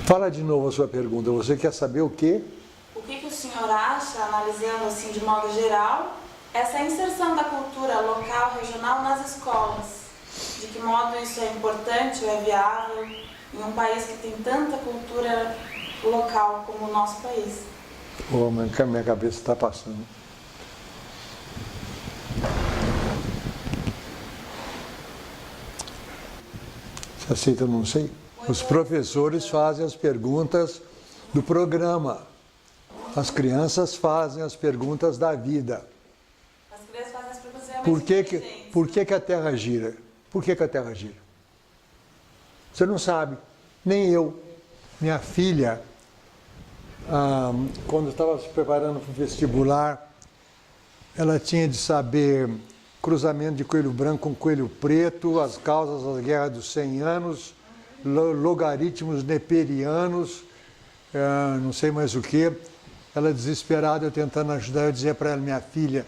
Fala de novo a sua pergunta. Você quer saber o quê? O que o senhor acha, analisando assim de modo geral, essa inserção da cultura local, regional nas escolas? De que modo isso é importante ou é viável em um país que tem tanta cultura local como o nosso país? Oh, minha cabeça está passando. Você aceita, eu não sei? Os professores fazem as perguntas do programa. As crianças fazem as perguntas da vida. As crianças fazem as perguntas realmente Por que a Terra gira? Por que a Terra gira? Você não sabe, nem eu. Minha filha, quando estava se preparando para o vestibular, ela tinha de saber cruzamento de coelho branco com coelho preto, as causas da Guerra dos 100 anos, logaritmos neperianos, não sei mais o que. Ela desesperada, eu tentando ajudar, eu dizia para ela: minha filha,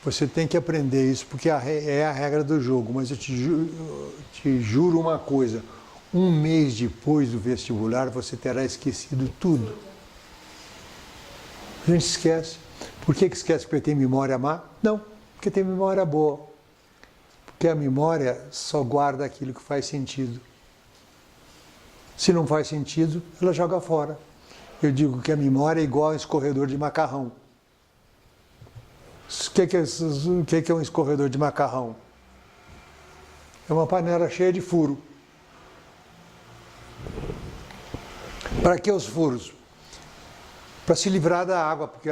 você tem que aprender isso, porque é a regra do jogo, mas eu te juro uma coisa, um mês depois do vestibular você terá esquecido tudo. A gente esquece. Por que esquece? Porque tem memória má? Não, porque tem memória boa. Porque a memória só guarda aquilo que faz sentido. Se não faz sentido, ela joga fora. Eu digo que a memória é igual a um escorredor de macarrão. O que é um escorredor de macarrão? É uma panela cheia de furo. Para que os furos? Para se livrar da água, porque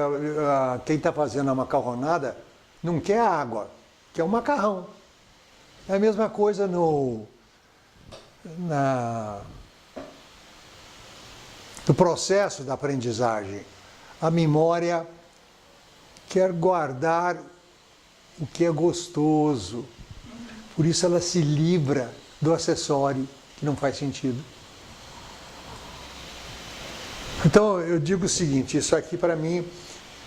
quem está fazendo a macarronada não quer a água, quer o macarrão. É a mesma coisa no processo da aprendizagem. A memória quer guardar o que é gostoso. Por isso ela se livra do acessório que não faz sentido. Então eu digo o seguinte, isso aqui para mim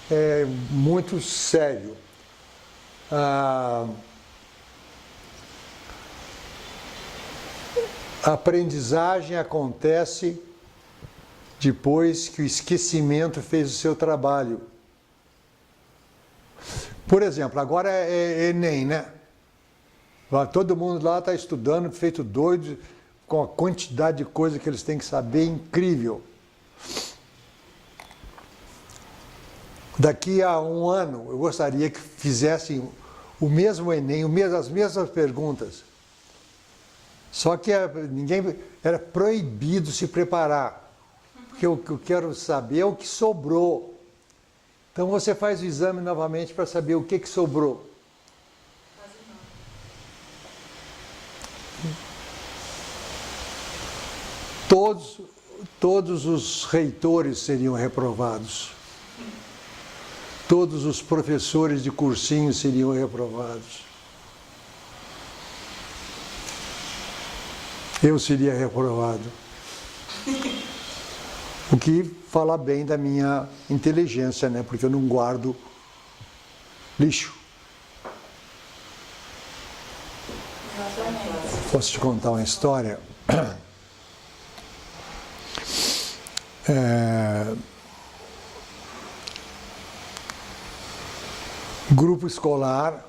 é muito sério. A aprendizagem acontece depois que o esquecimento fez o seu trabalho. Por exemplo, agora é Enem, né? Todo mundo lá está estudando, feito doido, com a quantidade de coisa que eles têm que saber, incrível. Daqui a um ano, eu gostaria que fizessem o mesmo Enem, as mesmas perguntas. Só que era proibido se preparar. Porque o que eu quero saber é o que sobrou. Então você faz o exame novamente para saber o que sobrou. Todos os reitores seriam reprovados. Todos os professores de cursinho seriam reprovados. Eu seria reprovado. O que fala bem da minha inteligência, né? Porque eu não guardo lixo. Posso te contar uma história? Grupo escolar,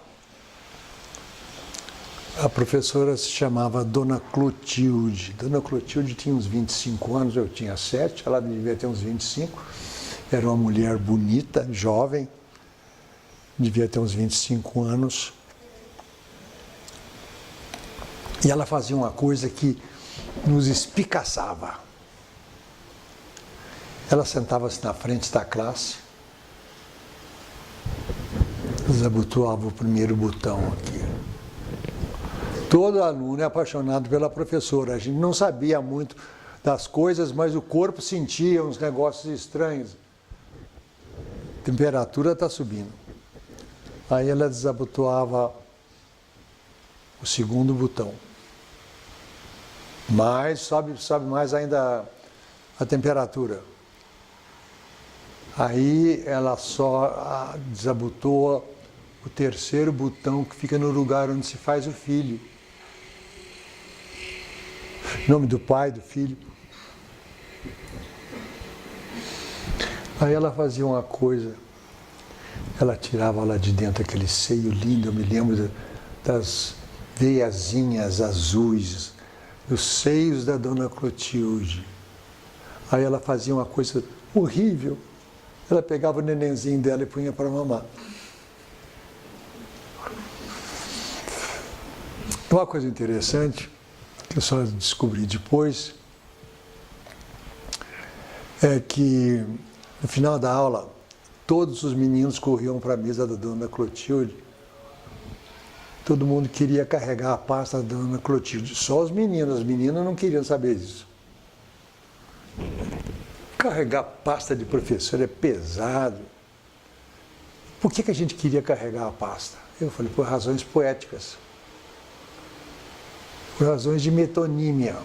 a professora se chamava Dona Clotilde. Dona Clotilde tinha uns 25 anos, eu tinha 7, ela devia ter uns 25. Era uma mulher bonita, jovem, devia ter uns 25 anos. E ela fazia uma coisa que nos espicaçava. Ela sentava-se na frente da classe, desabotoava o primeiro botão aqui. Todo aluno é apaixonado pela professora. A gente não sabia muito das coisas, mas o corpo sentia uns negócios estranhos. A temperatura está subindo. Aí ela desabotoava o segundo botão. Mas sobe mais ainda a temperatura. Aí ela só desabotoa o terceiro botão que fica no lugar onde se faz o filho. Nome do pai, do filho. Aí ela fazia uma coisa, ela tirava lá de dentro aquele seio lindo, eu me lembro das veiazinhas azuis, dos seios da dona Clotilde. Aí ela fazia uma coisa horrível, ela pegava o nenenzinho dela e punha para mamar. Uma coisa interessante, que eu só descobri depois, é que no final da aula, todos os meninos corriam para a mesa da dona Clotilde. Todo mundo queria carregar a pasta da dona Clotilde. Só os meninos, as meninas não queriam saber disso. Carregar pasta de professor é pesado. Por que a gente queria carregar a pasta? Eu falei, por razões poéticas. Por razões de metonímia.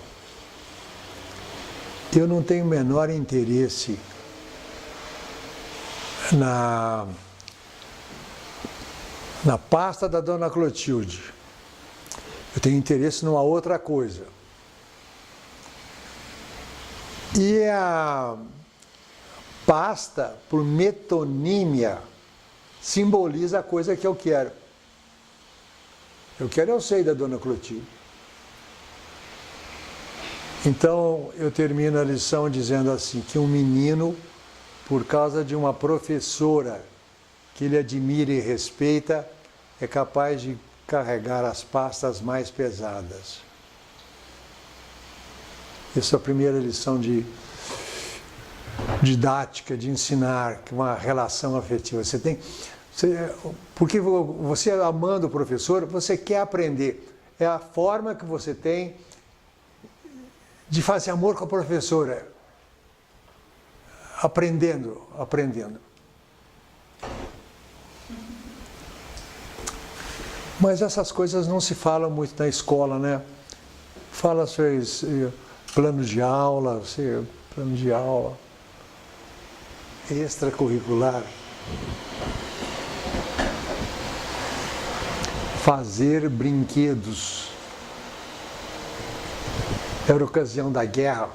Eu não tenho o menor interesse na pasta da dona Clotilde. Eu tenho interesse numa outra coisa. E a pasta, por metonímia, simboliza a coisa que eu quero. Eu quero é o seio da dona Clotilde. Então, eu termino a lição dizendo assim, que um menino, por causa de uma professora que ele admira e respeita, é capaz de carregar as pastas mais pesadas. Essa é a primeira lição de didática, de ensinar, uma relação afetiva. Porque você amando o professor, você quer aprender. É a forma que você tem de fazer amor com a professora. Aprendendo. Mas essas coisas não se falam muito na escola, né? Fala-se plano de aula, extracurricular. Fazer brinquedos. Era ocasião da guerra.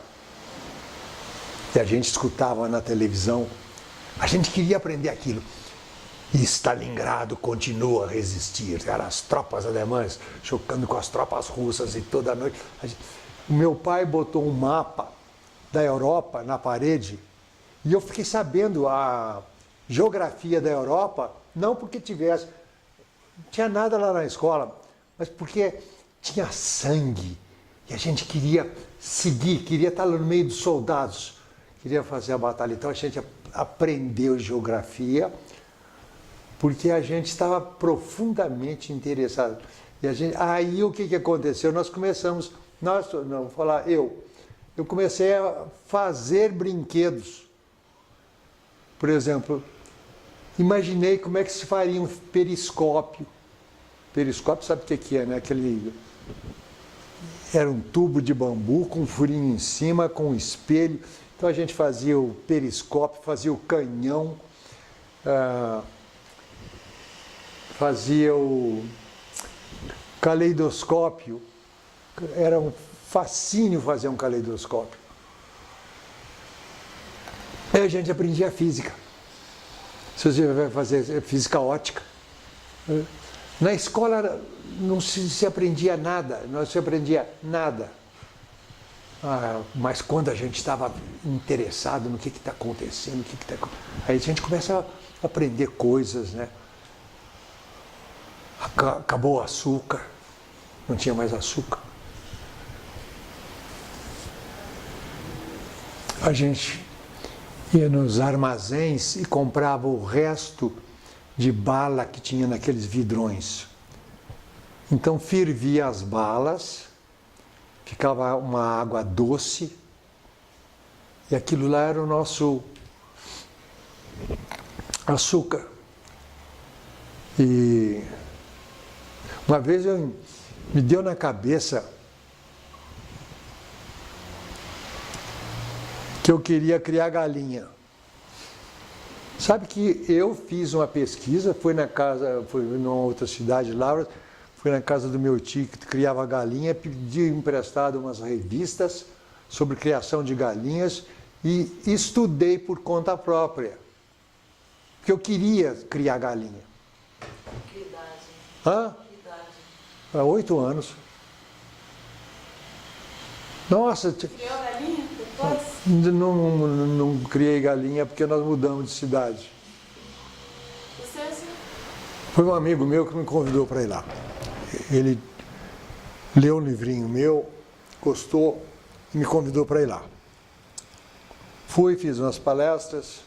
E a gente escutava na televisão. A gente queria aprender aquilo. E Stalingrado continua a resistir. Eram as tropas alemãs chocando com as tropas russas e toda noite. O meu pai botou um mapa da Europa na parede e eu fiquei sabendo a geografia da Europa, não porque não tinha nada lá na escola, mas porque tinha sangue e a gente queria seguir, queria estar no meio dos soldados, queria fazer a batalha. Então a gente aprendeu geografia porque a gente estava profundamente interessado. Aí o que aconteceu? Nós começamos, eu comecei a fazer brinquedos. Por exemplo, imaginei como é que se faria um periscópio. Periscópio, sabe o que é, né? Era um tubo de bambu com um furinho em cima, com um espelho. Então a gente fazia o periscópio, fazia o canhão, fazia o caleidoscópio. Era um fascínio fazer um caleidoscópio. Aí a gente aprendia física. Se você vai fazer física ótica. Na escola não se aprendia nada, não se aprendia nada. Mas quando a gente estava interessado no que está acontecendo, aí a gente começa a aprender coisas, né? Acabou o açúcar, não tinha mais açúcar. A gente ia nos armazéns e comprava o resto de bala que tinha naqueles vidrões. Então fervia as balas, ficava uma água doce, e aquilo lá era o nosso açúcar. E uma vez me deu na cabeça que eu queria criar galinha. Sabe que eu fiz uma pesquisa, foi numa outra cidade lá, fui na casa do meu tio que criava galinha, pedi emprestado umas revistas sobre criação de galinhas e estudei por conta própria. Porque eu queria criar galinha. Que idade? Hã? Que idade? Há 8 anos. Nossa, Criou galinha depois? não criei galinha porque nós mudamos de cidade. Você, senhor? Foi um amigo meu que me convidou para ir lá. Ele leu um livrinho meu, gostou e me convidou para ir lá. Fui, fiz umas palestras.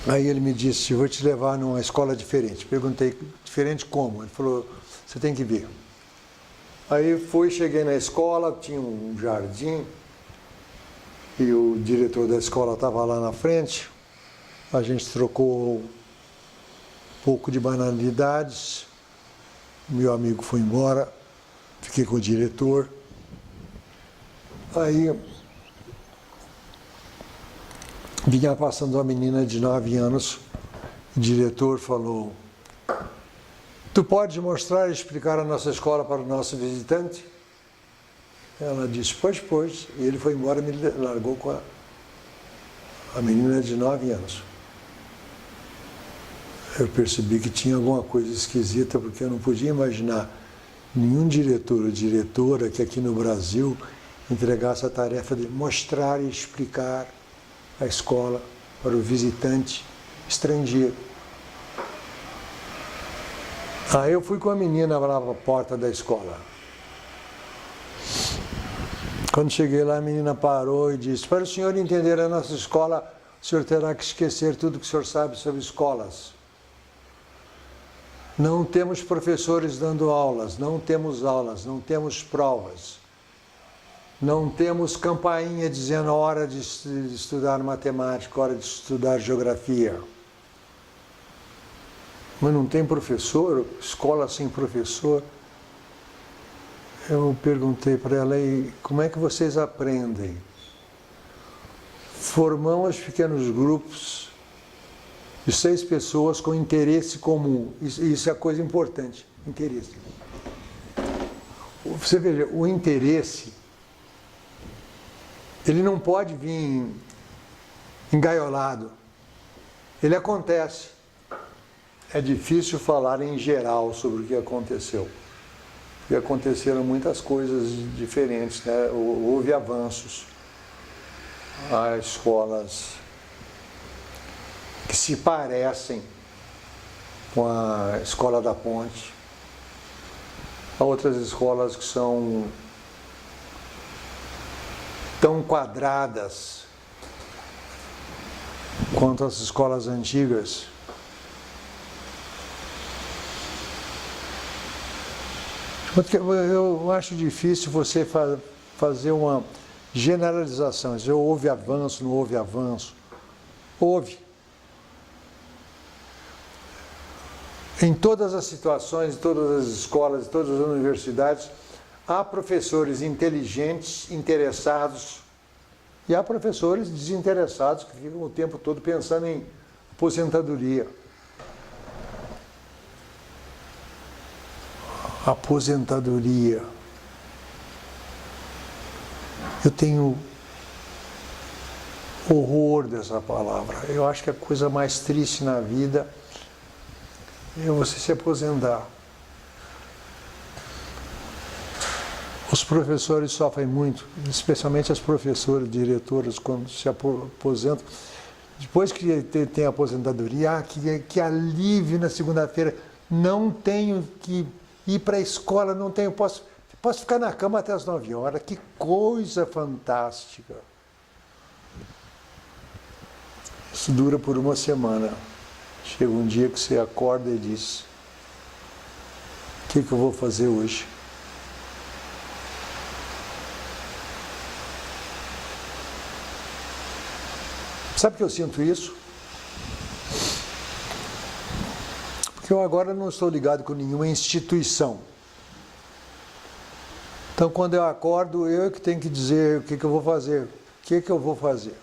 Aí ele me disse, vou te levar numa escola diferente. Perguntei, diferente como? Ele falou, você tem que ver. Aí fui, cheguei na escola, tinha um jardim e o diretor da escola estava lá na frente. A gente trocou um pouco de banalidades. Meu amigo foi embora, fiquei com o diretor. Aí vinha passando uma menina de 9 anos, o diretor falou, tu pode mostrar e explicar a nossa escola para o nosso visitante? Ela disse, pois. E ele foi embora e me largou com a menina de 9 anos. Eu percebi que tinha alguma coisa esquisita, porque eu não podia imaginar nenhum diretor ou diretora que aqui no Brasil entregasse a tarefa de mostrar e explicar a escola para o visitante estrangeiro. Aí eu fui com a menina lá para a porta da escola. Quando cheguei lá, a menina parou e disse, para o senhor entender a nossa escola, o senhor terá que esquecer tudo que o senhor sabe sobre escolas. Não temos professores dando aulas, não temos provas. Não temos campainha dizendo a hora de estudar matemática, hora de estudar geografia. Mas não tem professor, escola sem professor. Eu perguntei para ela, e como é que vocês aprendem? Formamos pequenos grupos de 6 pessoas com interesse comum. Isso é coisa importante, interesse. Você veja, o interesse, ele não pode vir engaiolado. Ele acontece. É difícil falar em geral sobre o que aconteceu. Porque aconteceram muitas coisas diferentes, né? Houve avanços. Há escolas que se parecem com a Escola da Ponte. Há outras escolas que são tão quadradas quanto as escolas antigas. Eu acho difícil você fazer uma generalização. Se houve avanço, não houve avanço. Houve. Em todas as situações, em todas as escolas, em todas as universidades, há professores inteligentes, interessados, e há professores desinteressados que ficam o tempo todo pensando em aposentadoria. Aposentadoria. Eu tenho horror dessa palavra. Eu acho que a coisa mais triste na vida é você se aposentar. Os professores sofrem muito, especialmente as professoras, diretoras, quando se aposentam. Depois que tem a aposentadoria, que alívio na segunda-feira. Não tenho que ir para a escola, não tenho, posso ficar na cama até as 9 horas. Que coisa fantástica. Isso dura por uma semana. Chega um dia que você acorda e diz, o que eu vou fazer hoje? Sabe que eu sinto isso? Porque eu agora não estou ligado com nenhuma instituição. Então, quando eu acordo, eu que tenho que dizer o que eu vou fazer. O que eu vou fazer?